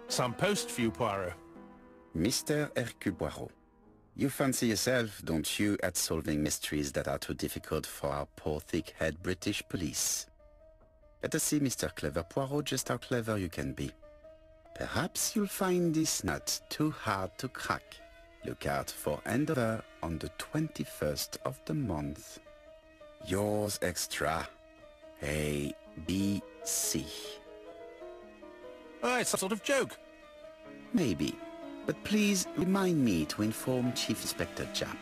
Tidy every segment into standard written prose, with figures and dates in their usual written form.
Some post for you, Poirot. Mr. Hercule Poirot, you fancy yourself, don't you, at solving mysteries that are too difficult for our poor thick-head British police. Let us see, Mr. Clever Poirot, just how clever you can be. Perhaps you'll find this nut too hard to crack. Look out for Andover on the 21st of the month. Yours extra, A.B.C. Oh, it's a sort of joke. Maybe. But please remind me to inform Chief Inspector Japp.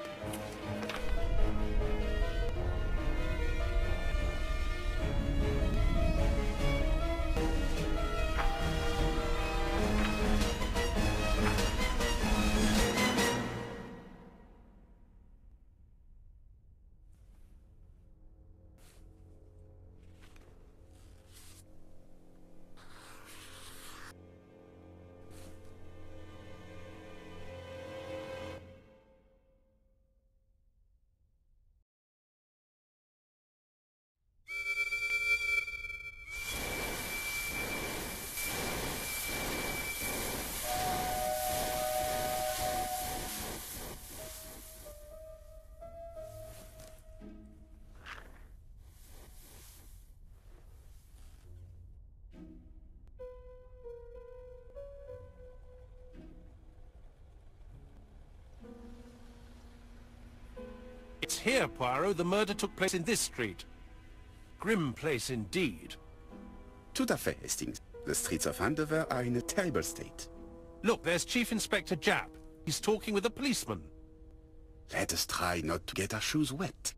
It's here, Poirot. The murder took place in this street. Grim place indeed. Tout à fait, Hastings. The streets of Andover are in a terrible state. Look, there's Chief Inspector Japp. He's talking with a policeman. Let us try not to get our shoes wet.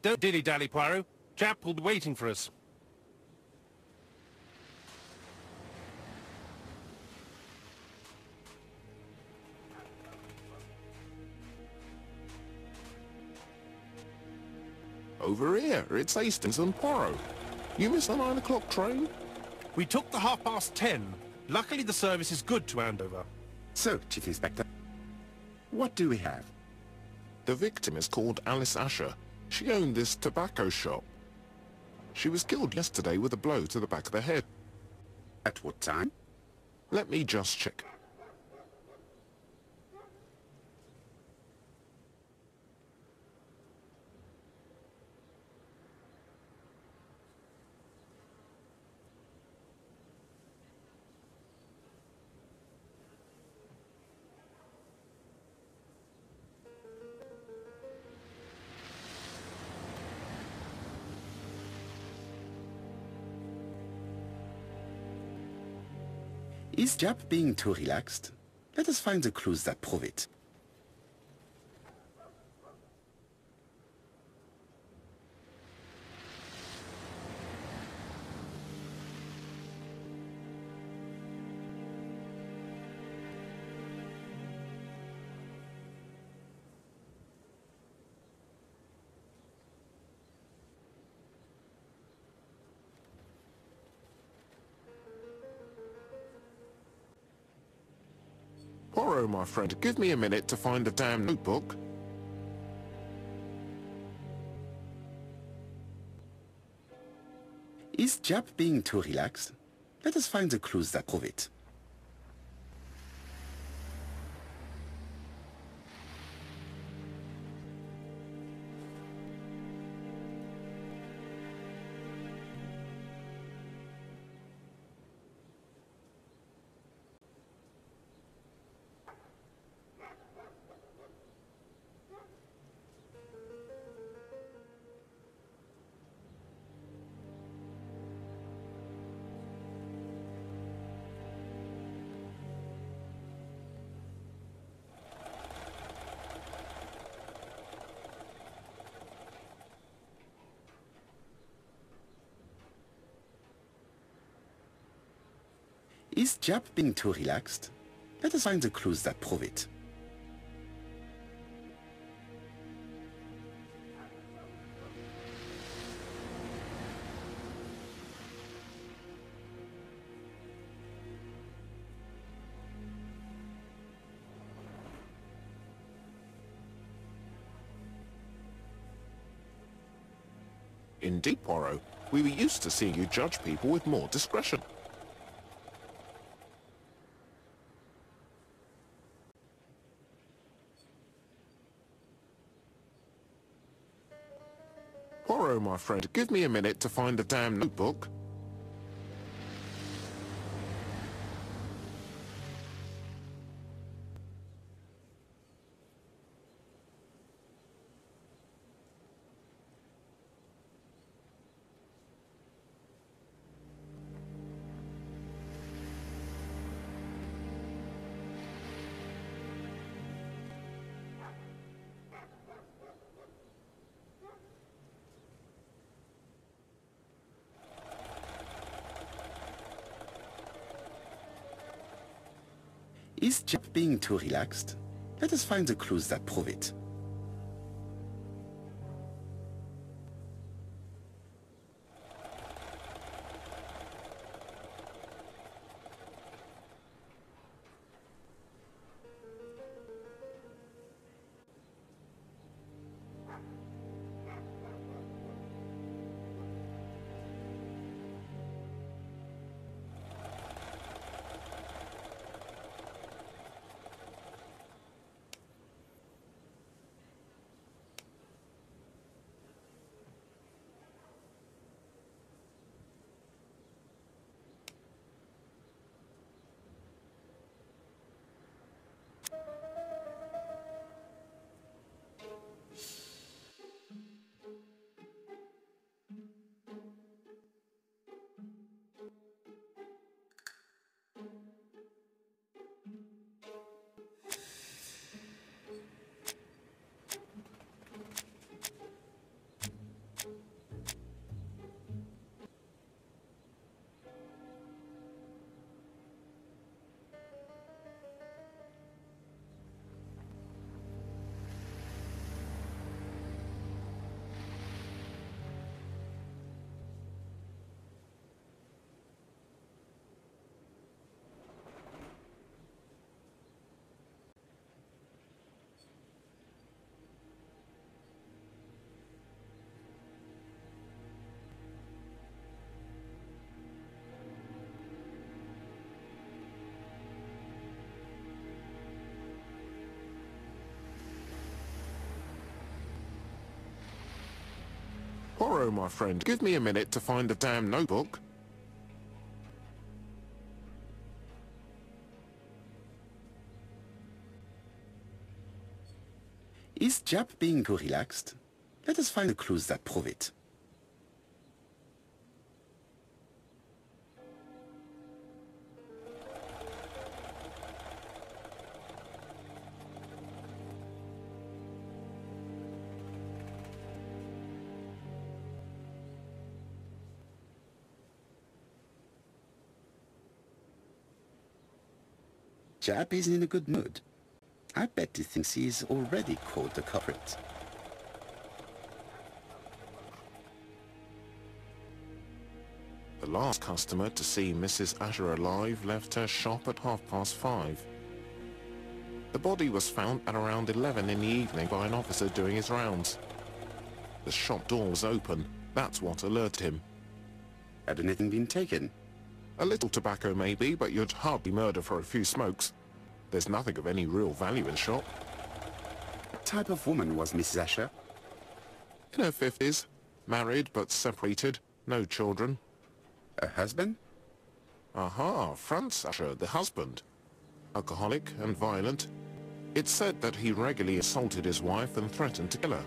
Don't dilly-dally, Poirot. Japp will be waiting for us. Over here, it's Hastings and Poirot. You missed the 9 o'clock train? We took the 10:30. Luckily the service is good to Andover. So, Chief Inspector, what do we have? The victim is called Alice Asher. She owned this tobacco shop. She was killed yesterday with a blow to the back of the head. At what time? Let me just check. Is Japp being too relaxed? Let us find the clues that prove it. Poirot, my friend, give me a minute to find the damn notebook. Is Jap being too relaxed? Let us find the clues that prove it. Is Jap being too relaxed? Let us find the clues that prove it. Indeed, Poirot. We were used to seeing you judge people with more discretion. Poirot, my friend, give me a minute to find the damn notebook. Is Jap being too relaxed? Let us find the clues that prove it. Poirot, my friend, give me a minute to find the damn notebook. Is Jap being too relaxed? Let us find the clues that prove it. Jap is in a good mood. I bet he thinks he's already caught the culprit. The last customer to see Mrs. Asher alive left her shop at 5:30. The body was found at around 11 in the evening by an officer doing his rounds. The shop door was open. That's what alerted him. Had anything been taken? A little tobacco maybe, but you'd hardly murder for a few smokes. There's nothing of any real value in the shop. What type of woman was Mrs. Asher? In her 50s. Married but separated. No children. Her husband? Aha, Franz Asher, the husband. Alcoholic and violent. It's said that he regularly assaulted his wife and threatened to kill her.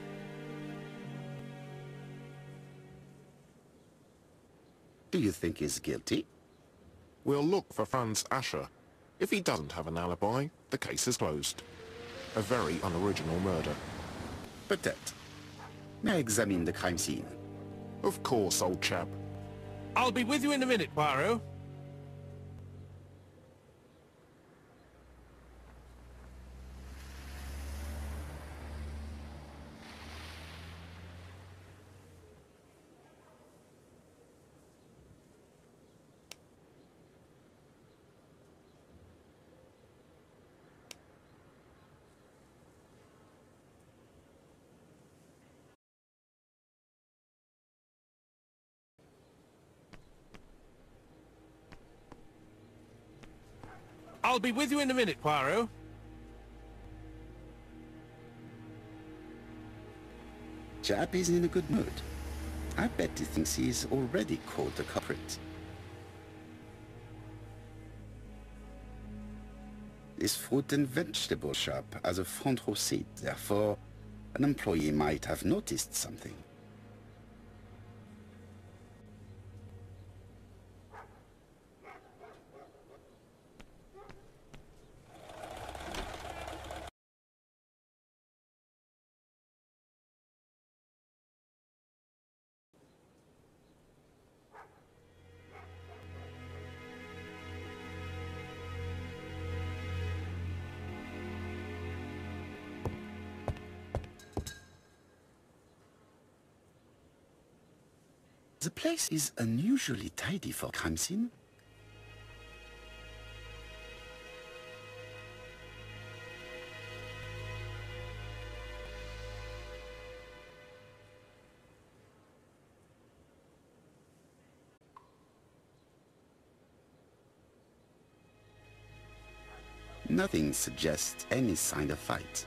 Do you think he's guilty? We'll look for Franz Asher. If he doesn't have an alibi, the case is closed. A very unoriginal murder. Peut-être. May I examine the crime scene? Of course, old chap. I'll be with you in a minute, Poirot. I'll be with you in a minute, Poirot. Chap is in a good mood. I bet he thinks he's already caught the culprit. This fruit and vegetable shop has a front row seat, therefore an employee might have noticed something. The place is unusually tidy for a crime scene. Nothing suggests any sign of fight.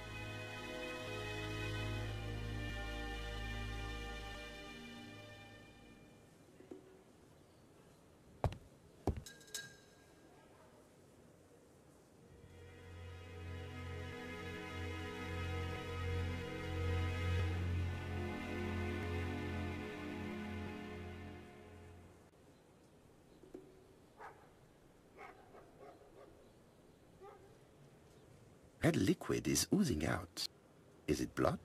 Red liquid is oozing out. Is it blood?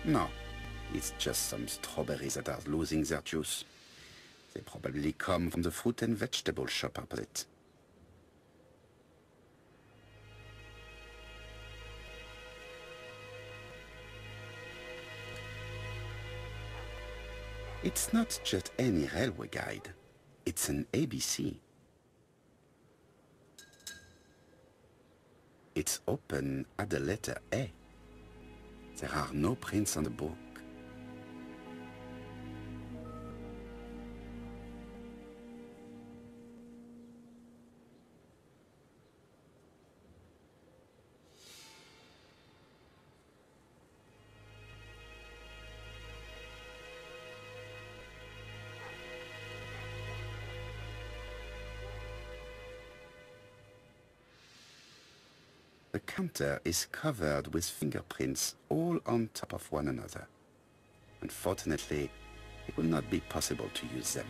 No, it's just some strawberries that are losing their juice. They probably come from the fruit and vegetable shop opposite. It's not just any railway guide. It's an ABC. It's open at the letter A. There are no prints on the book. The counter is covered with fingerprints all on top of one another. Unfortunately, it will not be possible to use them.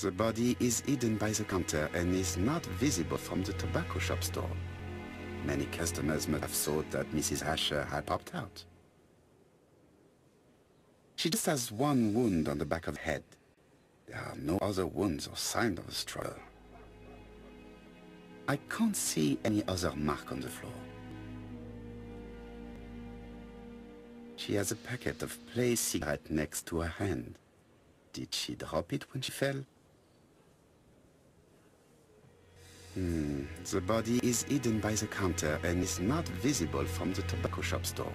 The body is hidden by the counter and is not visible from the tobacco shop store. Many customers must have thought that Mrs. Asher had popped out. She just has one wound on the back of the head. There are no other wounds or signs of a struggle. I can't see any other mark on the floor. She has a packet of placed cigarette next to her hand. Did she drop it when she fell? The body is hidden by the counter and is not visible from the tobacco shop store.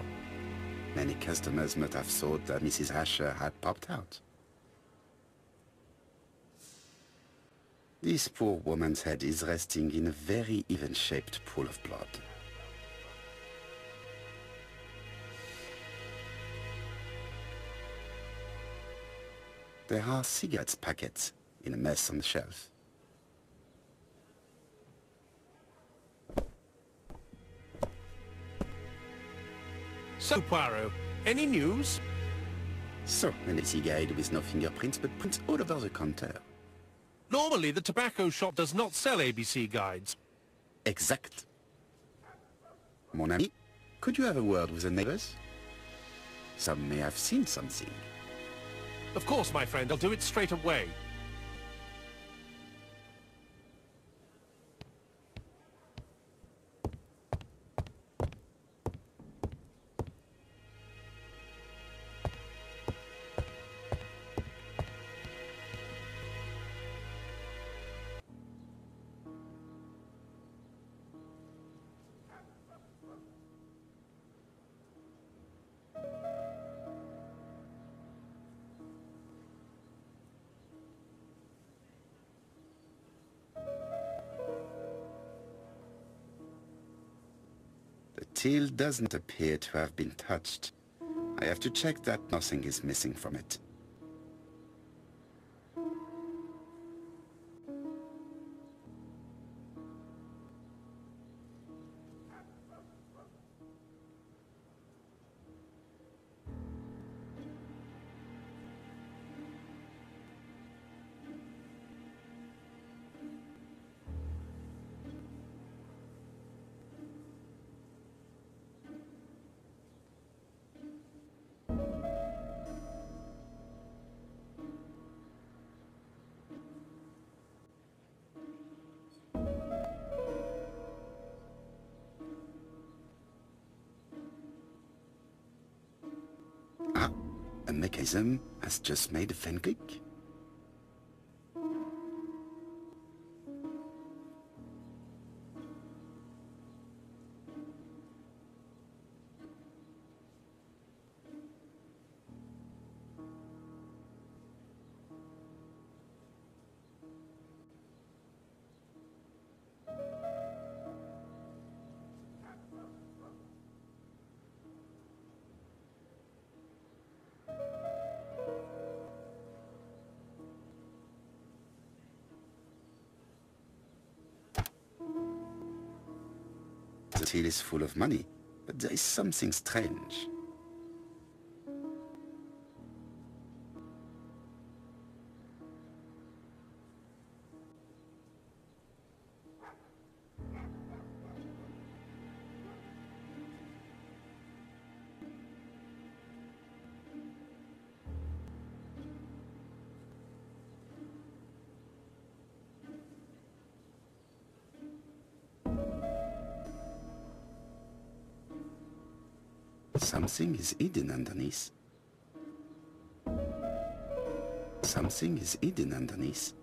Many customers must have thought that Mrs. Asher had popped out. This poor woman's head is resting in a very even-shaped pool of blood. There are cigarette packets in a mess on the shelf. So, Poirot, any news? So, an easy guide with no fingerprints, but prints all over the counter. Normally, the tobacco shop does not sell ABC guides. Exact. Mon ami, could you have a word with the neighbors? Some may have seen something. Of course, my friend, I'll do it straight away. The till doesn't appear to have been touched. I have to check that nothing is missing from it. A mechanism has just made a fan click. The till is full of money, but there is something strange. Something is hidden underneath. Something is hidden underneath.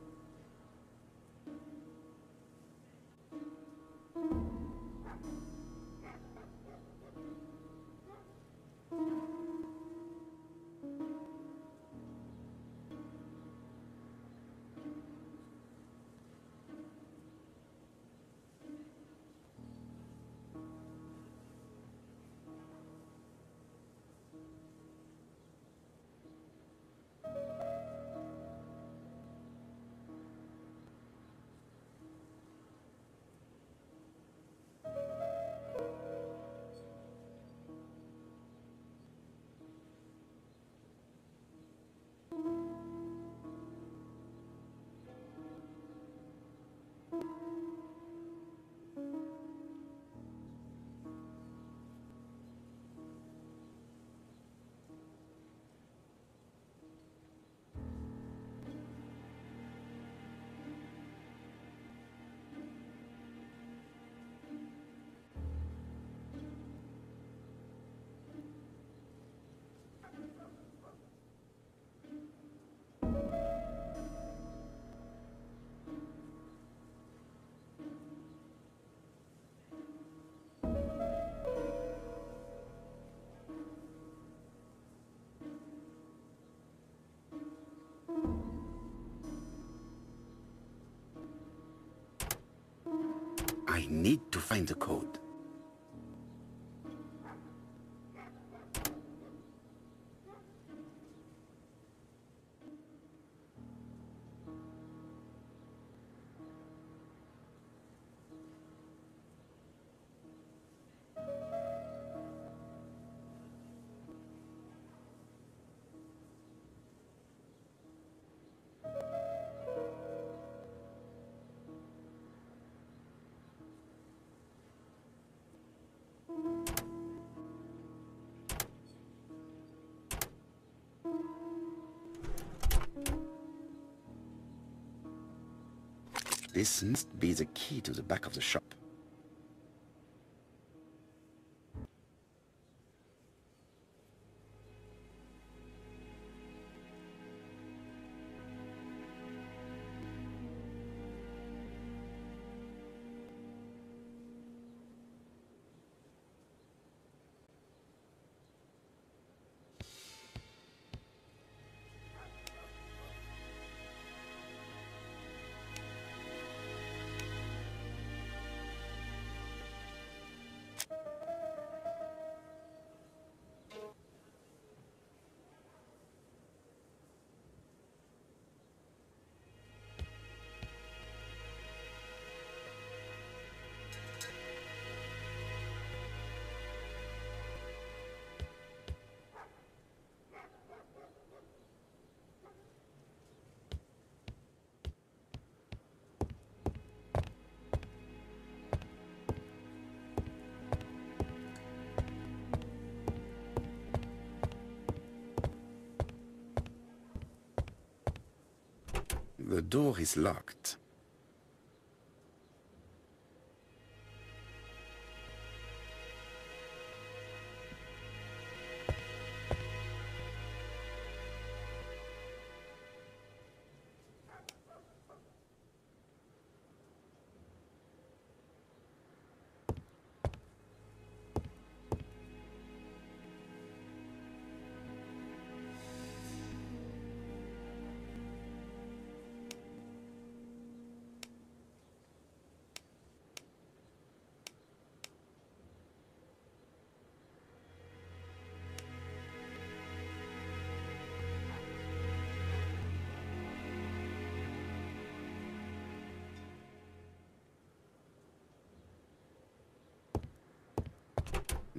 I need to find the code. This must be the key to the back of the shop. The door is locked.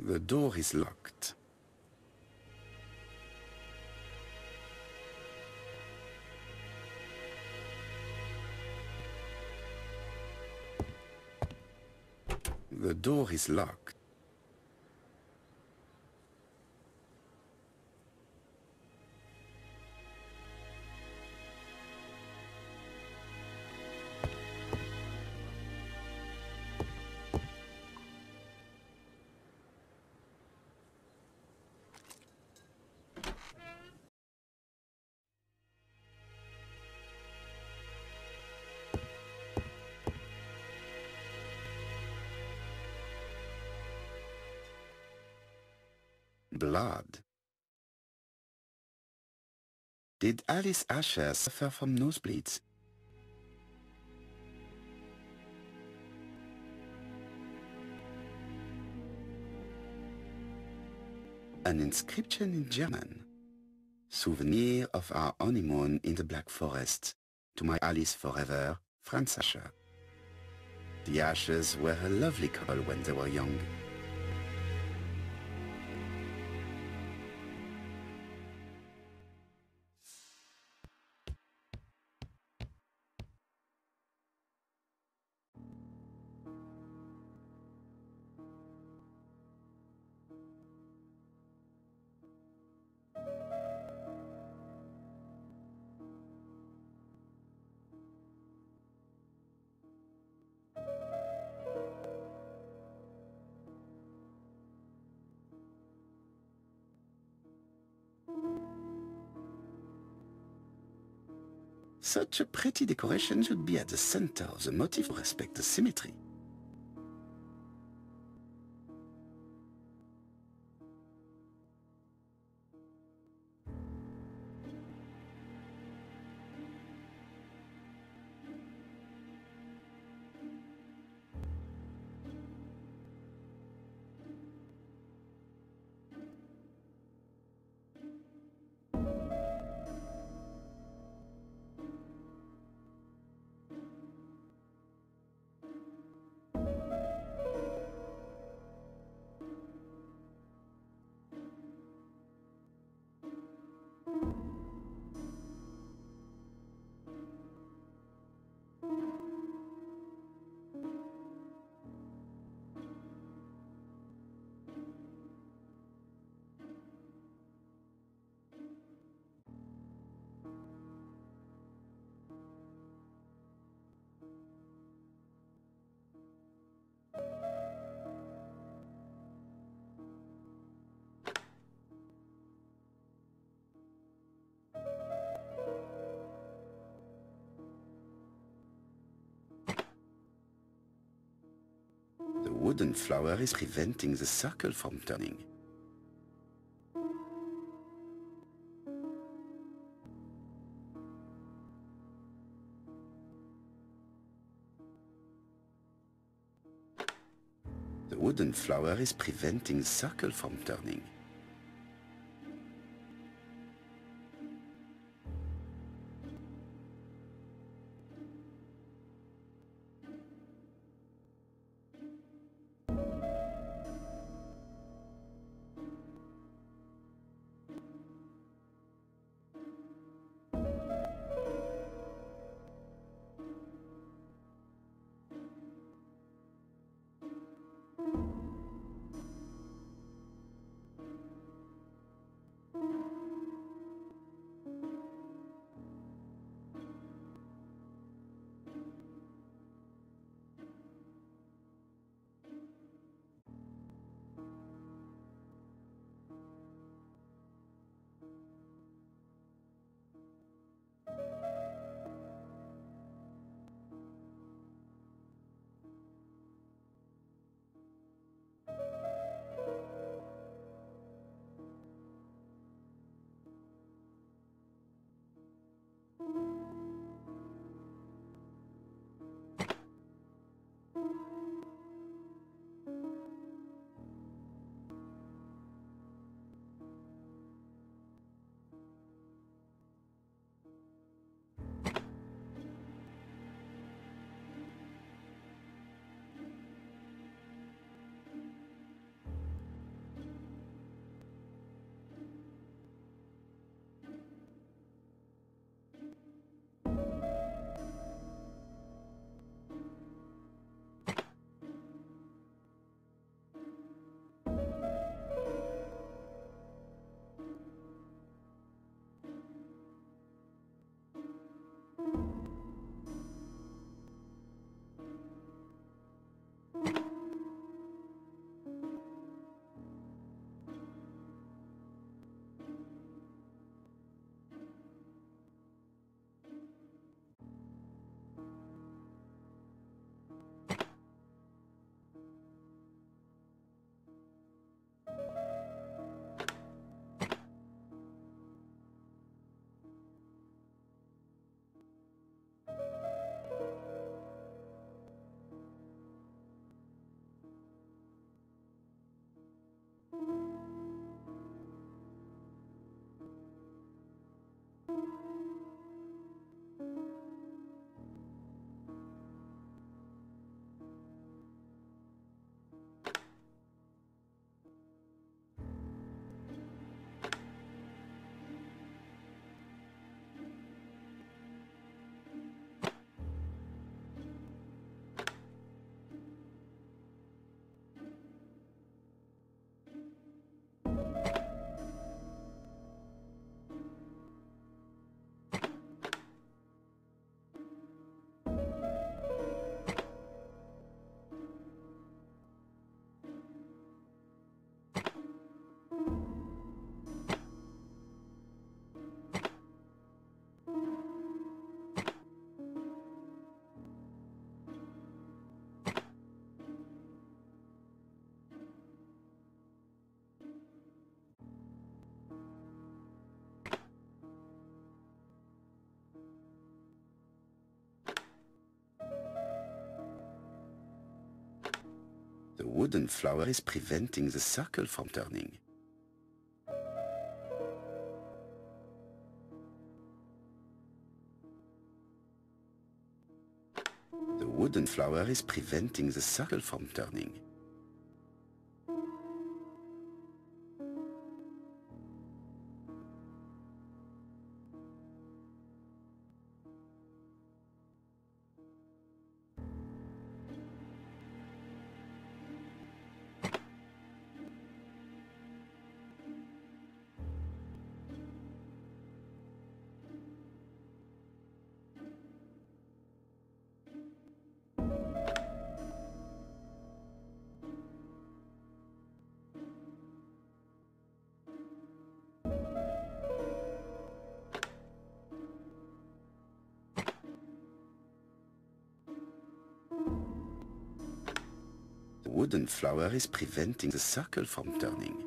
The door is locked. The door is locked. Blood. Did Alice Asher suffer from nosebleeds? An inscription in German. Souvenir of our honeymoon in the Black Forest. To my Alice forever, Franz Asher. The Ashers were a lovely couple when they were young. Such a pretty decoration should be at the center of the motif to respect the symmetry. The wooden flower is preventing the circle from turning. The wooden flower is preventing the circle from turning. The wooden flower is preventing the circle from turning. The wooden flower is preventing the circle from turning. The wooden flower is preventing the circle from turning.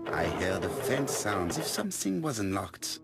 I heard a faint sound as if something was unlocked.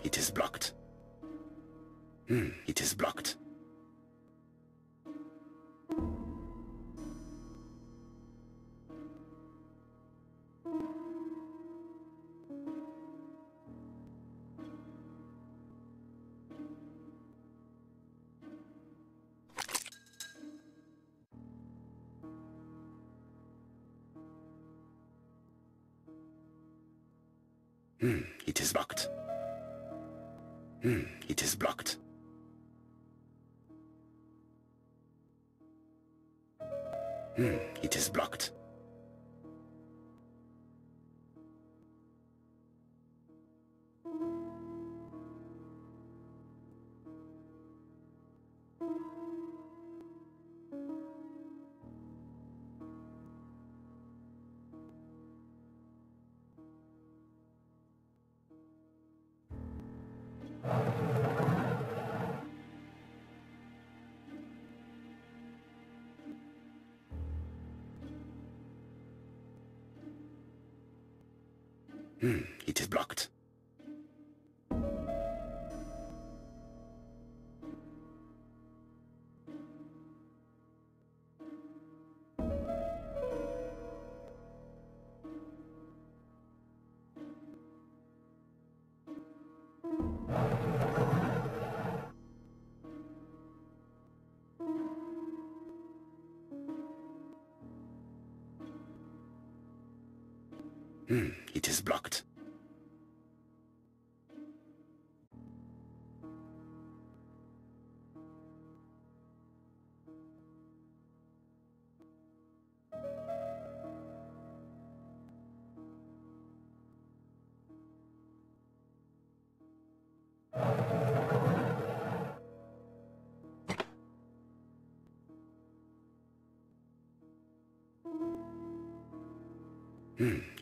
It is blocked. It is blocked. It is blocked. It is blocked. It is blocked. It is blocked. It is blocked.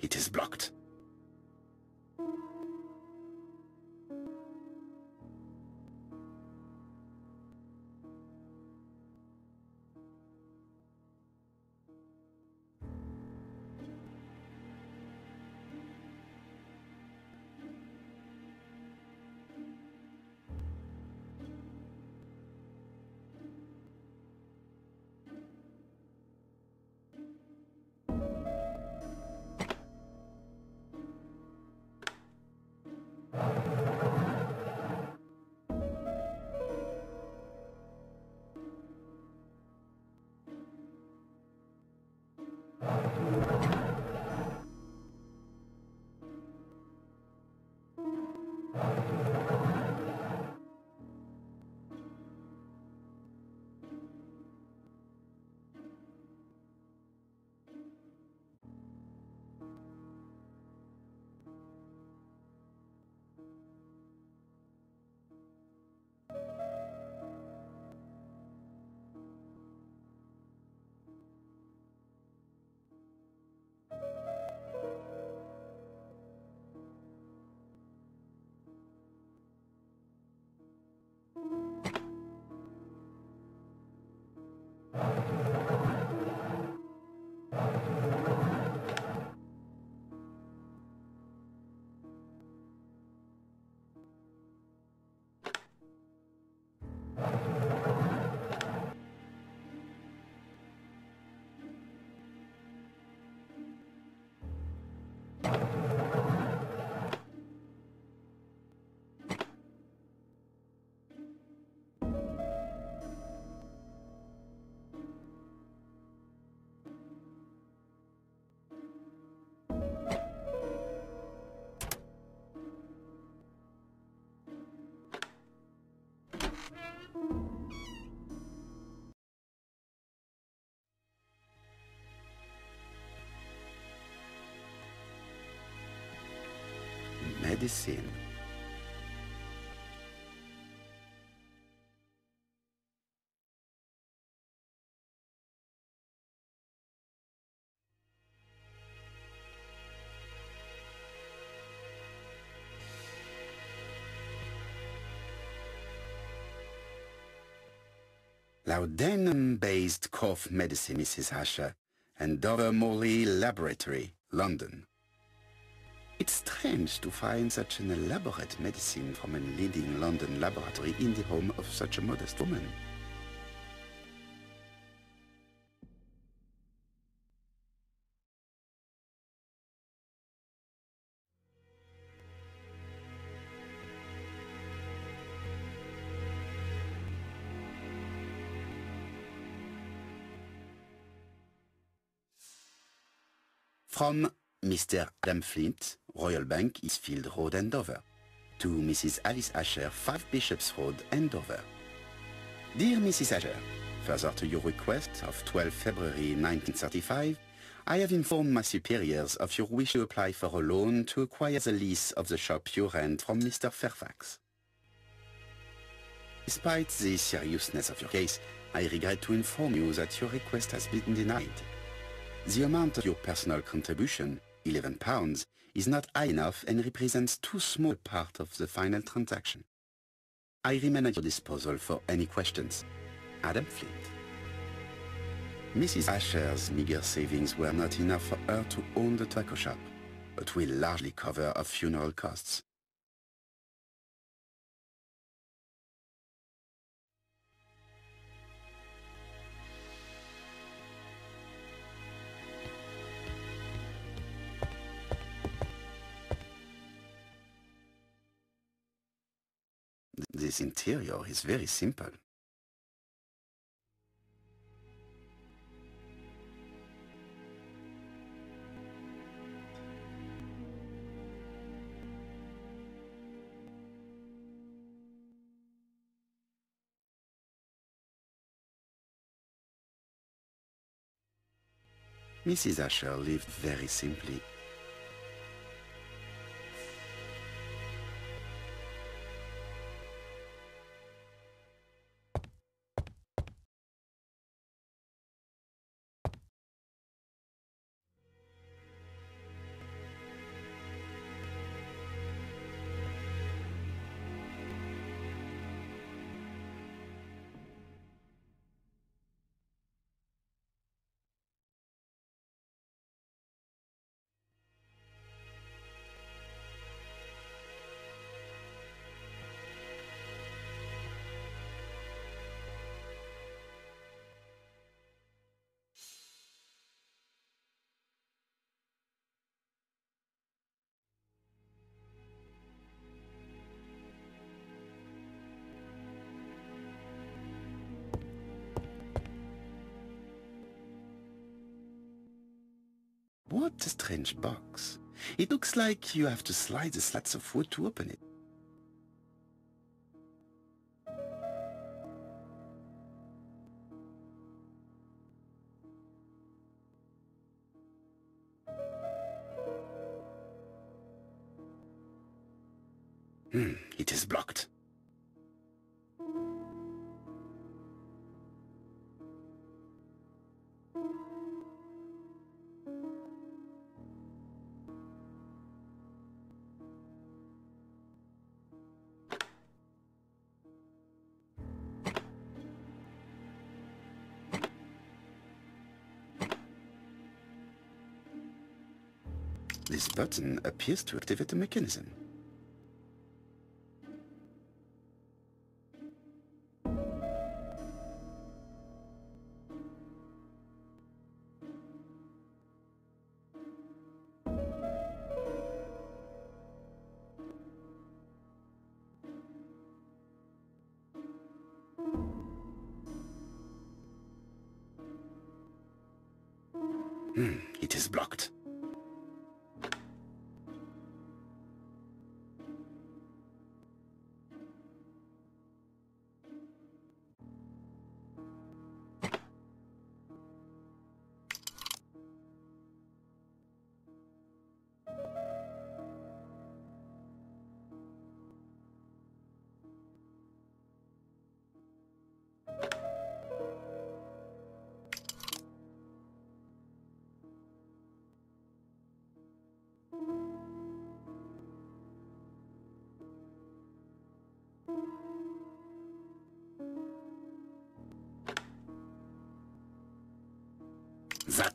It is blocked. medicine. Laudanum-based cough medicine, Mrs. Asher, Andover Morley Laboratory, London. It's strange to find such an elaborate medicine from a leading London laboratory in the home of such a modest woman. From Mr. Adam Flint, Royal Bank, Eastfield Road, Andover, to Mrs. Alice Asher, 5 Bishops Road, Andover. Dear Mrs. Asher, further to your request of 12 February 1935, I have informed my superiors of your wish to apply for a loan to acquire the lease of the shop you rent from Mr. Fairfax. Despite the seriousness of your case, I regret to inform you that your request has been denied. The amount of your personal contribution, £11, is not high enough and represents too small a part of the final transaction. I remain at your disposal for any questions. Adam Flint. Mrs. Asher's meager savings were not enough for her to own the tobacco shop, but will largely cover her funeral costs. This interior is very simple. Mrs. Asher lived very simply. What a strange box. It looks like you have to slide the slats of wood to open it. It is blocked. This button appears to activate the mechanism. It is blocked.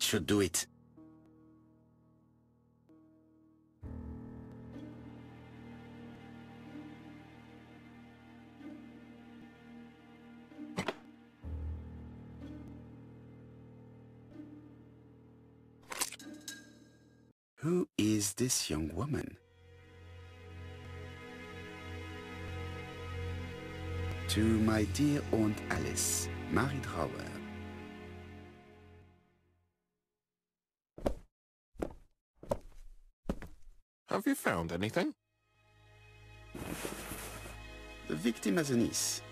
That should do it. Who is this young woman? To my dear Aunt Alice, married Howard. Have you found anything? The victim has a niece.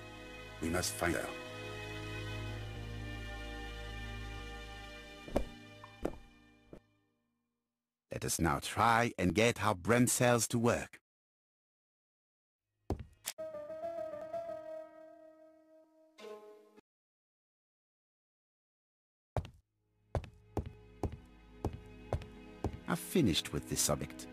We must find her. Let us now try and get our brain cells to work. I've finished with this subject.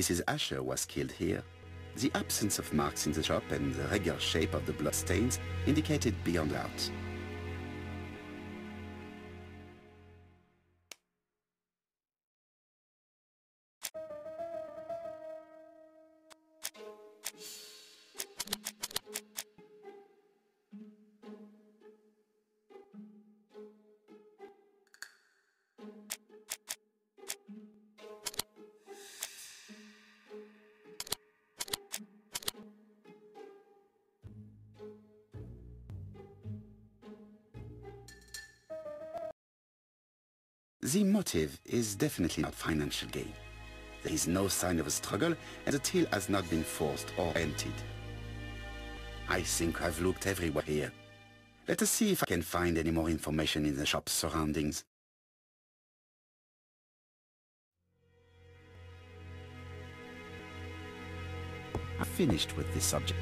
Mrs. Asher was killed here. The absence of marks in the shop and the regular shape of the bloodstains indicated beyond doubt. The motive is definitely not financial gain. There is no sign of a struggle, and the till has not been forced or emptied. I think I've looked everywhere here. Let us see if I can find any more information in the shop's surroundings. finished with this subject.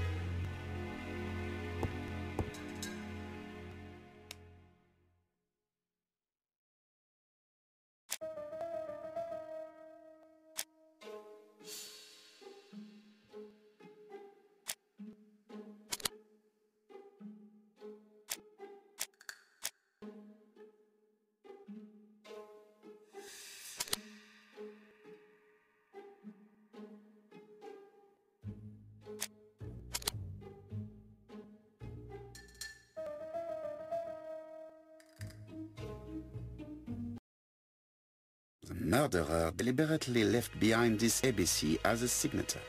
The murderer deliberately left behind this ABC as a signature.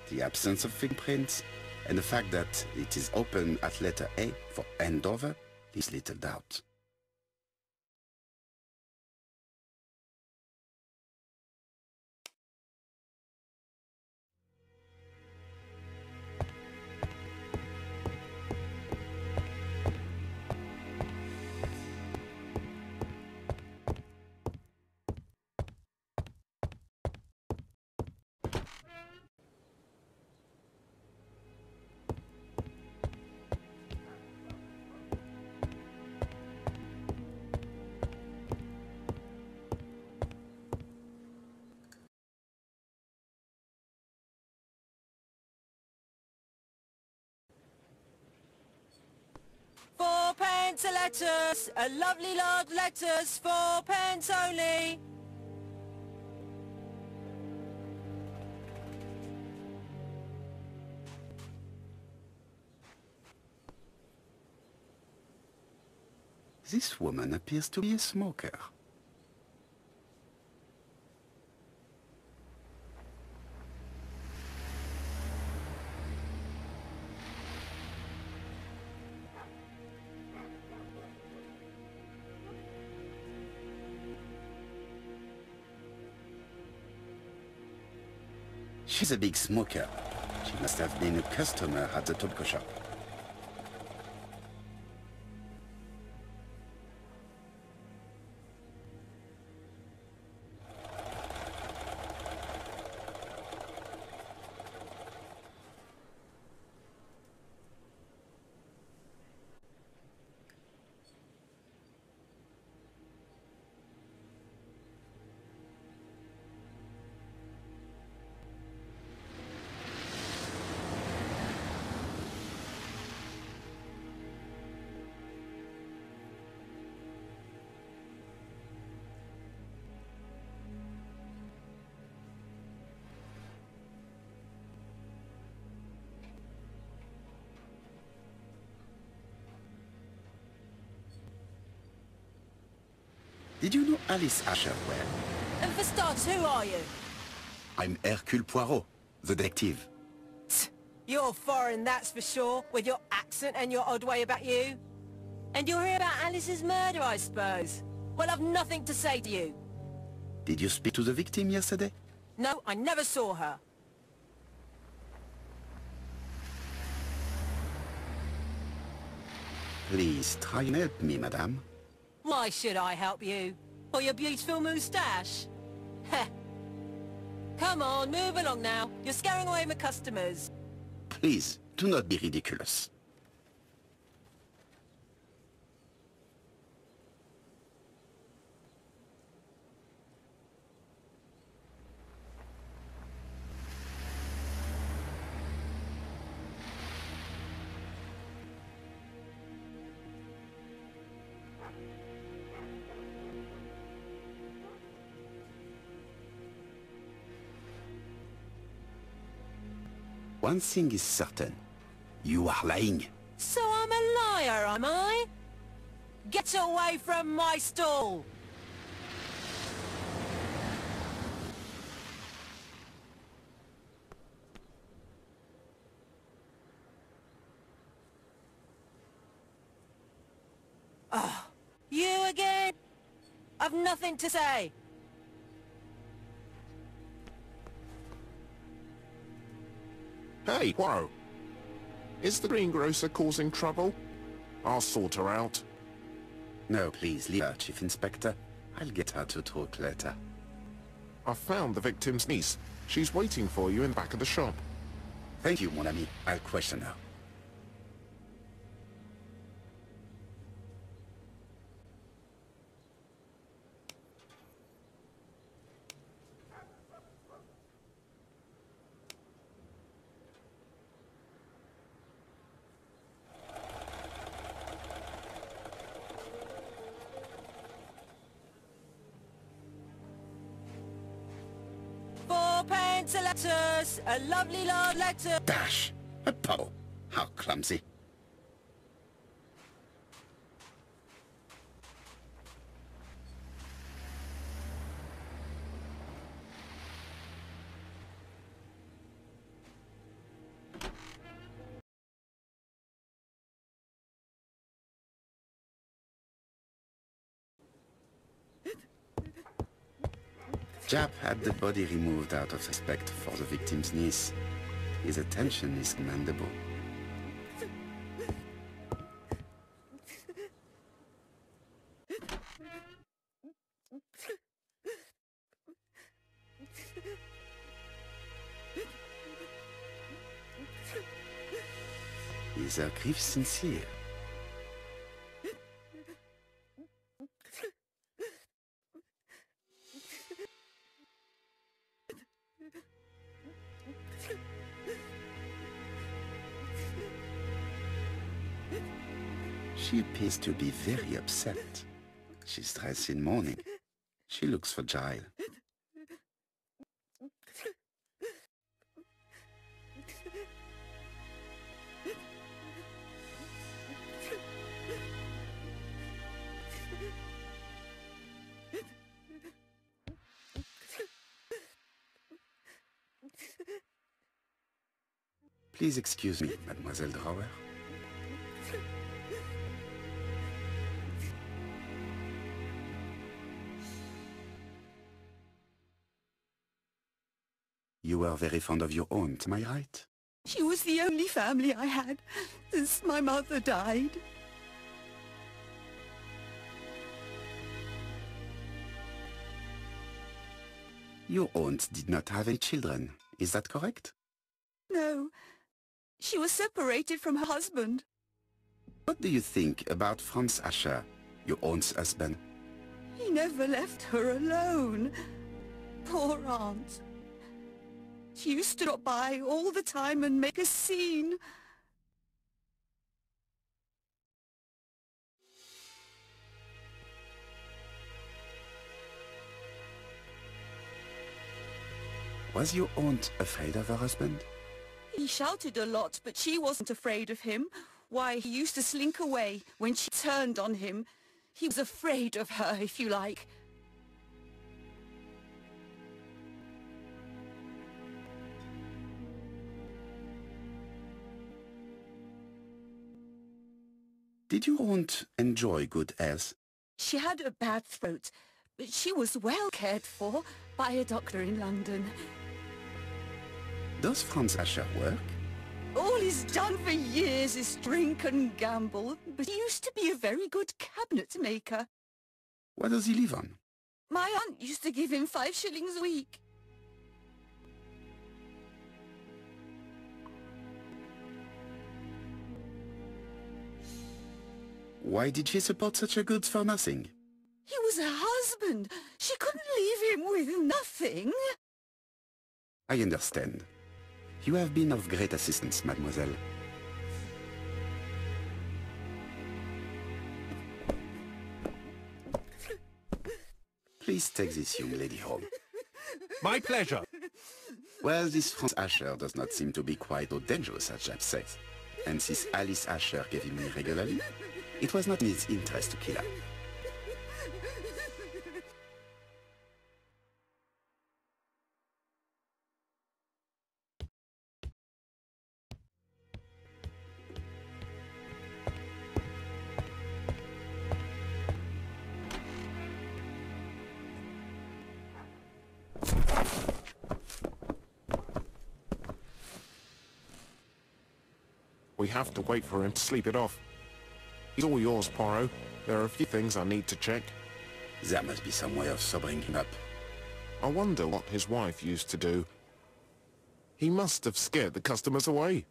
The absence of fingerprints and the fact that it is open at letter A for Andover leaves little doubt. £4 a letters, a lovely large letters, £4 only. This woman appears to be a smoker. She's a big smoker. She must have been a customer at the tobacco shop. Did you know Alice Asher well? And for starters, who are you? I'm Hercule Poirot, the detective. You're foreign, that's for sure, with your accent and your odd way about you. And you're here about Alice's murder, I suppose. Well, I've nothing to say to you. Did you speak to the victim yesterday? No, I never saw her. Please try and help me, madame. Why should I help you? For your beautiful moustache? Heh. Come on, move along now. You're scaring away my customers. Please, do not be ridiculous. One thing is certain. You are lying. So I'm a liar, am I? Get away from my stall! Oh, you again? I've nothing to say. Hey, Poirot. Is the greengrocer causing trouble? I'll sort her out. No, please, leave her, Chief Inspector. I'll get her to talk later. I found the victim's niece. She's waiting for you in the back of the shop. Thank you, mon ami. I'll question her. Fourpence a letters, a lovely large letter. Dash! A pow! How clumsy. Jap had the body removed out of respect for the victim's niece. His attention is commendable. Is her grief sincere? She appears to be very upset. She's dressed in mourning. She looks fragile. Please excuse me, Mademoiselle Drawer. You were very fond of your aunt, am I right? She was the only family I had since my mother died. Your aunt did not have any children, is that correct? No, she was separated from her husband. What do you think about Franz Ascher, your aunt's husband? He never left her alone. Poor aunt. She used to drop by all the time and make a scene. Was your aunt afraid of her husband? He shouted a lot, but she wasn't afraid of him. Why, he used to slink away when she turned on him. He was afraid of her, if you like. Did your aunt enjoy good health? She had a bad throat, but she was well cared for by a doctor in London. Does Franz Ascher work? All he's done for years is drink and gamble, but he used to be a very good cabinet maker. What does he live on? My aunt used to give him 5 shillings a week. Why did she support such a goods for nothing? He was her husband. She couldn't leave him with nothing. I understand. You have been of great assistance, mademoiselle. Please take this young lady home. My pleasure. Well, this Franz Ascher does not seem to be quite so dangerous as Jap says. And since Alice Ascher gave him money regularly, it was not in his interest to kill her. We have to wait for him to sleep it off. He's all yours, Poirot. There are a few things I need to check. There must be some way of sobering him up. I wonder what his wife used to do. He must have scared the customers away.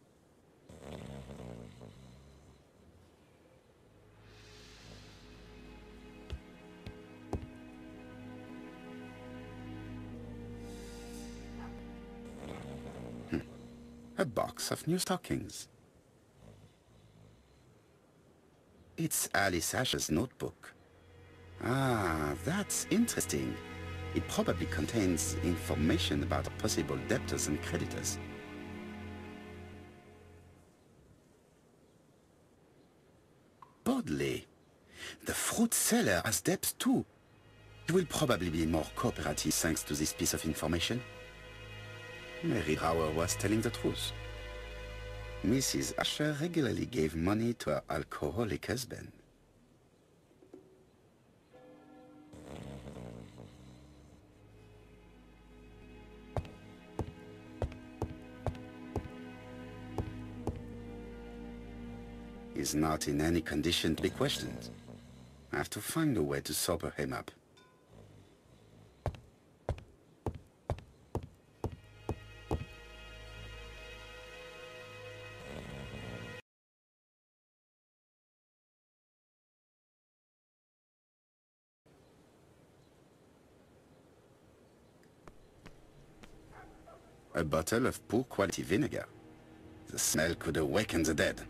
A box of new stockings. It's Alice Asher's notebook. Ah, that's interesting. It probably contains information about possible debtors and creditors. Bodley. The fruit seller has debts too. He will probably be more cooperative thanks to this piece of information. Mary Brower was telling the truth. Mrs. Asher regularly gave money to her alcoholic husband. He's not in any condition to be questioned. I have to find a way to sober him up. A bottle of poor quality vinegar. The smell could awaken the dead.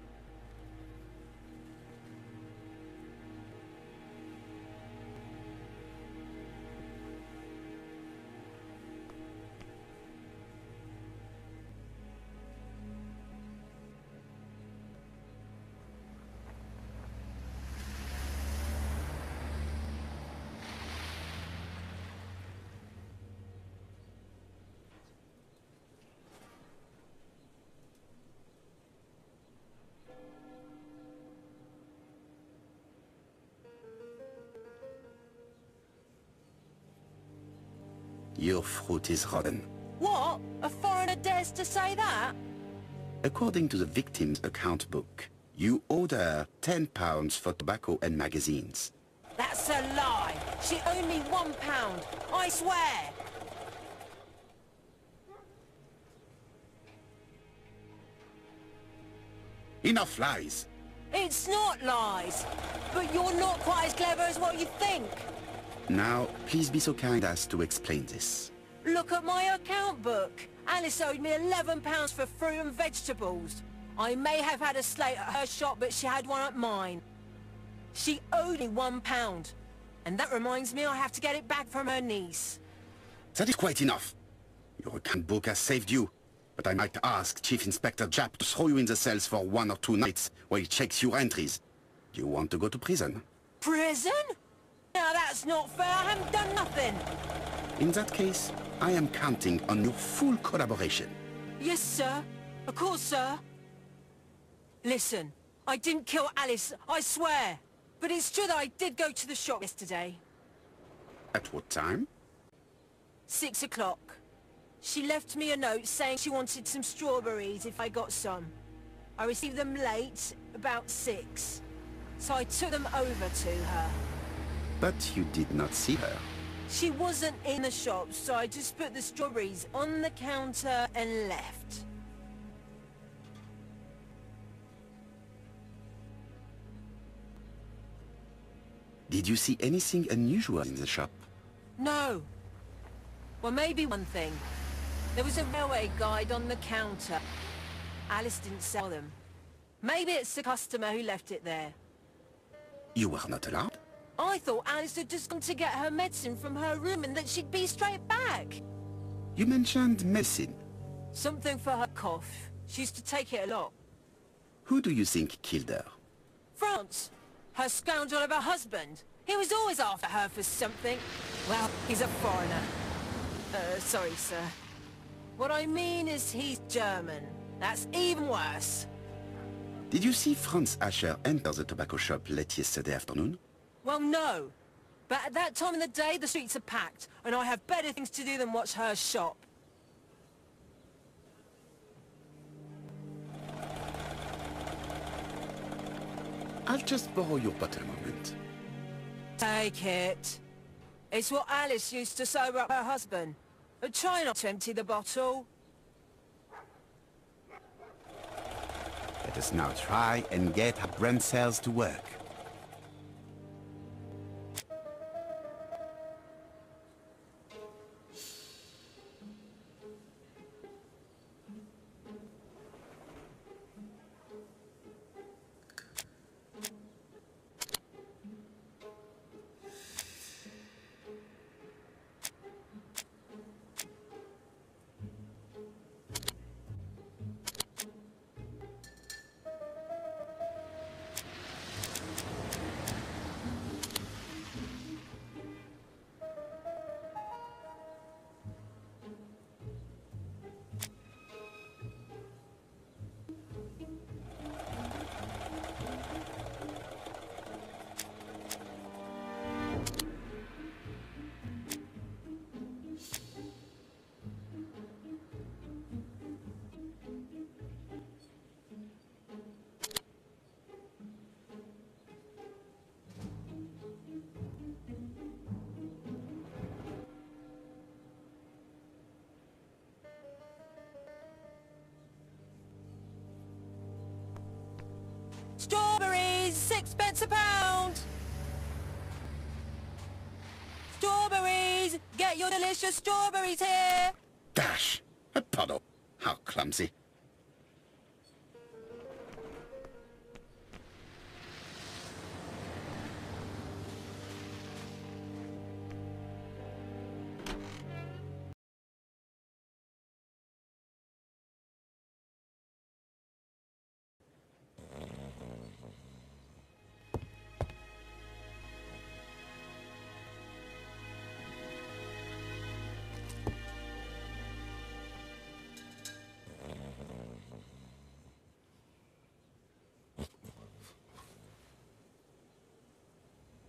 Your fruit is rotten. What? A foreigner dares to say that? According to the victim's account book, you owed her £10 for tobacco and magazines. That's a lie. She owed me £1, I swear. Enough lies! It's not lies. But you're not quite as clever as what you think. Now, please be so kind as to explain this. Look at my account book. Alice owed me £11 for fruit and vegetables. I may have had a slate at her shop, but she had one at mine. She owed me £1. And that reminds me I have to get it back from her niece. That is quite enough. Your account book has saved you. But I might ask Chief Inspector Japp to throw you in the cells for 1 or 2 nights while he checks your entries. Do you want to go to prison? Prison? Now that's not fair. I haven't done nothing. In that case, I am counting on your full collaboration. Yes, sir. Of course, sir. Listen, I didn't kill Alice, I swear. But it's true that I did go to the shop yesterday. At what time? 6 o'clock. She left me a note saying she wanted some strawberries if I got some. I received them late, about 6. So I took them over to her. But you did not see her. She wasn't in the shop, so I just put the strawberries on the counter and left. Did you see anything unusual in the shop? No. Well, maybe one thing. There was a railway guide on the counter. Alice didn't sell them. Maybe it's the customer who left it there. You were not allowed? I thought Alice had just gone to get her medicine from her room and that she'd be straight back. You mentioned medicine. Something for her cough. She used to take it a lot. Who do you think killed her? France. Her scoundrel of a husband. He was always after her for something. Well, he's a foreigner. Sorry, sir. What I mean is he's German. That's even worse. Did you see Franz Asher enter the tobacco shop late yesterday afternoon? Well, no. But at that time of the day, the streets are packed, and I have better things to do than watch her shop. I'll just borrow your bottle a moment. Take it. It's what Alice used to sober up her husband. But try not to empty the bottle. Let us now try and get our brain cells to work. Strawberries, 6p a pound! Strawberries! Get your delicious strawberries here! Dash! A puddle! How clumsy.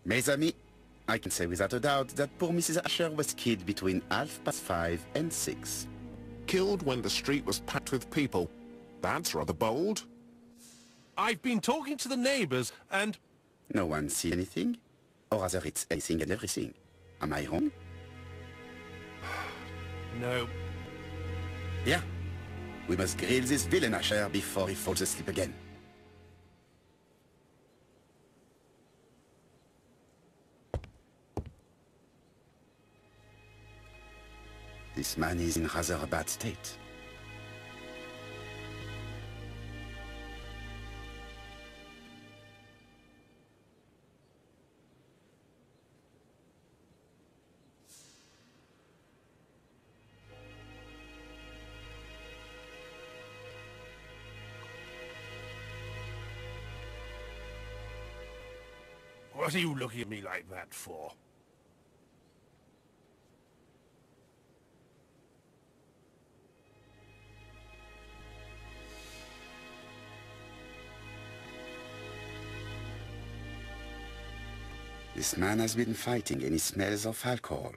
Mes amis, I can say without a doubt that poor Mrs. Asher was killed between 5:30 and 6. Killed when the street was packed with people. That's rather bold. I've been talking to the neighbors and... No one see anything? Or rather it's anything and everything. Am I wrong? No. Yeah. We must grill this villain Asher before he falls asleep again. This man is in rather a bad state. What are you looking at me like that for? This man has been fighting and he smells of alcohol.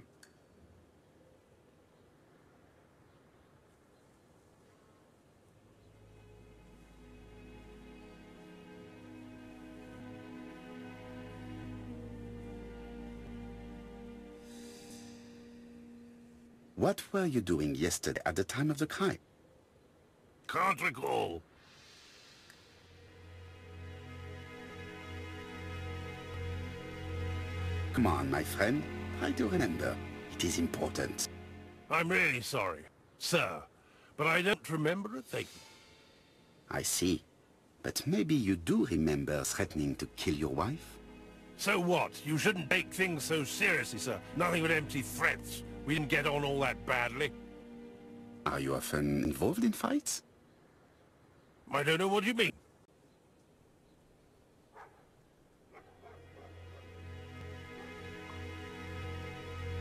What were you doing yesterday at the time of the crime? Can't recall. Come on, my friend. Try to remember. It is important. I'm really sorry, sir, but I don't remember a thing. I see. But maybe you do remember threatening to kill your wife? So what? You shouldn't take things so seriously, sir. Nothing but empty threats. We didn't get on all that badly. Are you often involved in fights? I don't know what you mean.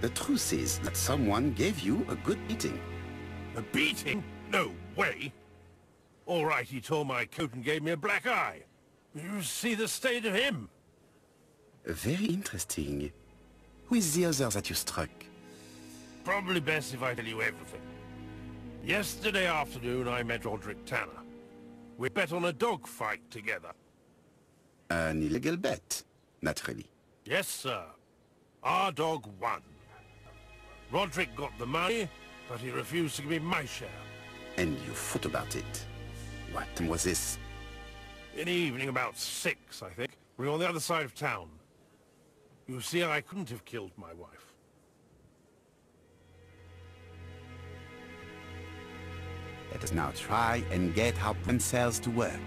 The truth is that someone gave you a good beating. A beating? No way. All right, he tore my coat and gave me a black eye. You see the state of him. Very interesting. Who is the other that you struck? Probably best if I tell you everything. Yesterday afternoon, I met Roderick Tanner. We bet on a dog fight together. An illegal bet, naturally. Yes, sir. Our dog won. Roderick got the money, but he refused to give me my share. And you thought about it. What was this? In the evening, about 6, I think. We were on the other side of town. You see, I couldn't have killed my wife. Let us now try and get our brain cells to work.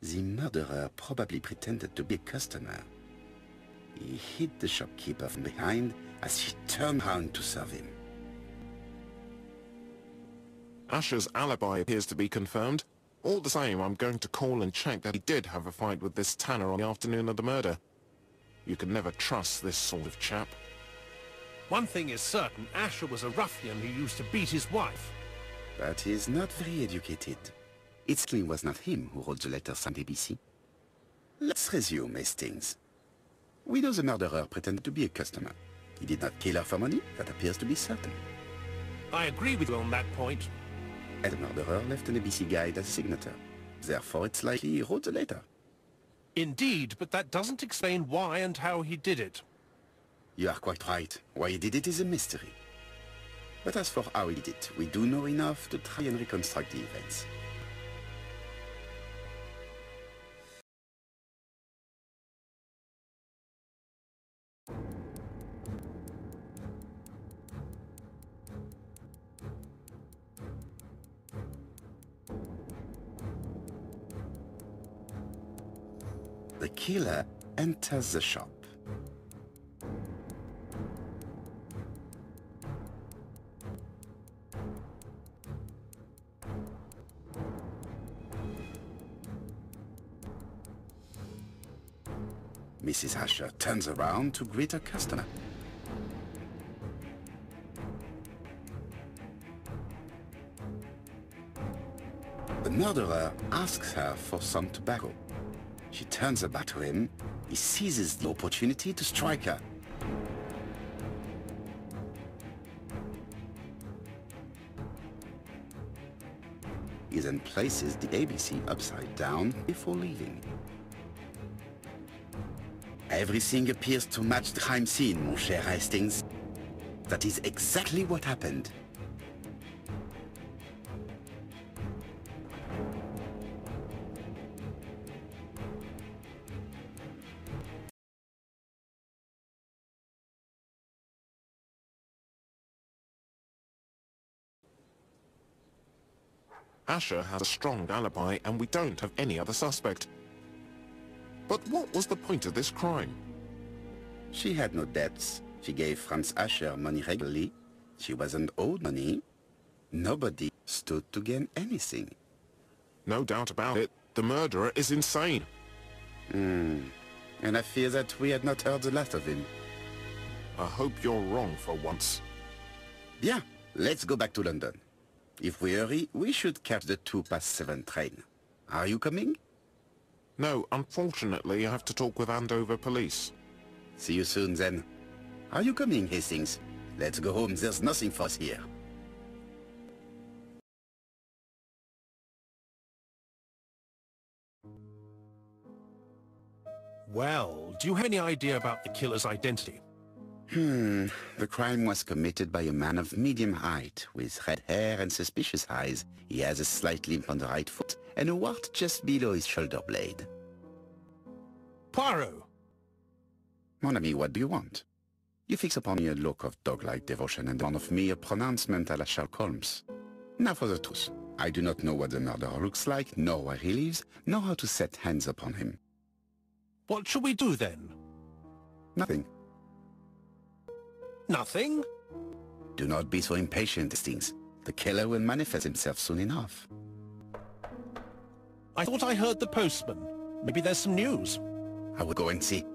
The murderer probably pretended to be a customer. He hit the shopkeeper from behind as she turned around to serve him. Asher's alibi appears to be confirmed. All the same, I'm going to call and check that he did have a fight with this Tanner on the afternoon of the murder. You can never trust this sort of chap. One thing is certain, Asher was a ruffian who used to beat his wife. But he is not very educated. It certainly was not him who wrote the letters on ABC. Let's resume, Hastings. We know the murderer pretended to be a customer. He did not kill her for money, that appears to be certain. I agree with you on that point. And the murderer left an ABC guide as a signature. Therefore, it's likely he wrote the letter. Indeed, but that doesn't explain why and how he did it. You are quite right. Why he did it is a mystery. But as for how he did it, we do know enough to try and reconstruct the events. The killer enters the shop. Mrs. Asher turns around to greet her customer. The murderer asks her for some tobacco. She turns her back to him. He seizes the opportunity to strike her. He then places the ABC upside down before leaving. Everything appears to match the crime scene, mon cher Hastings. That is exactly what happened. Asher has a strong alibi and we don't have any other suspect. But what was the point of this crime? She had no debts. She gave Franz Asher money regularly. She wasn't owed money. Nobody stood to gain anything. No doubt about it, the murderer is insane. And I fear that we had not heard the last of him. I hope you're wrong for once. Bien, let's go back to London. If we hurry, we should catch the 7:02 train. Are you coming? No, unfortunately I have to talk with Andover police. See you soon, then. Are you coming, Hastings? Let's go home, there's nothing for us here. Well, do you have any idea about the killer's identity? The crime was committed by a man of medium height, with red hair and suspicious eyes. He has a slight limp on the right foot, and a wart just below his shoulder blade. Poirot! Mon ami, what do you want? You fix upon me a look of dog-like devotion and one of me a pronouncement à la Sherlock Holmes. Now for the truth. I do not know what the murderer looks like, nor where he lives, nor how to set hands upon him. What shall we do then? Nothing. Nothing? Do not be so impatient, Hastings. The killer will manifest himself soon enough. I thought I heard the postman. Maybe there's some news. I will go and see.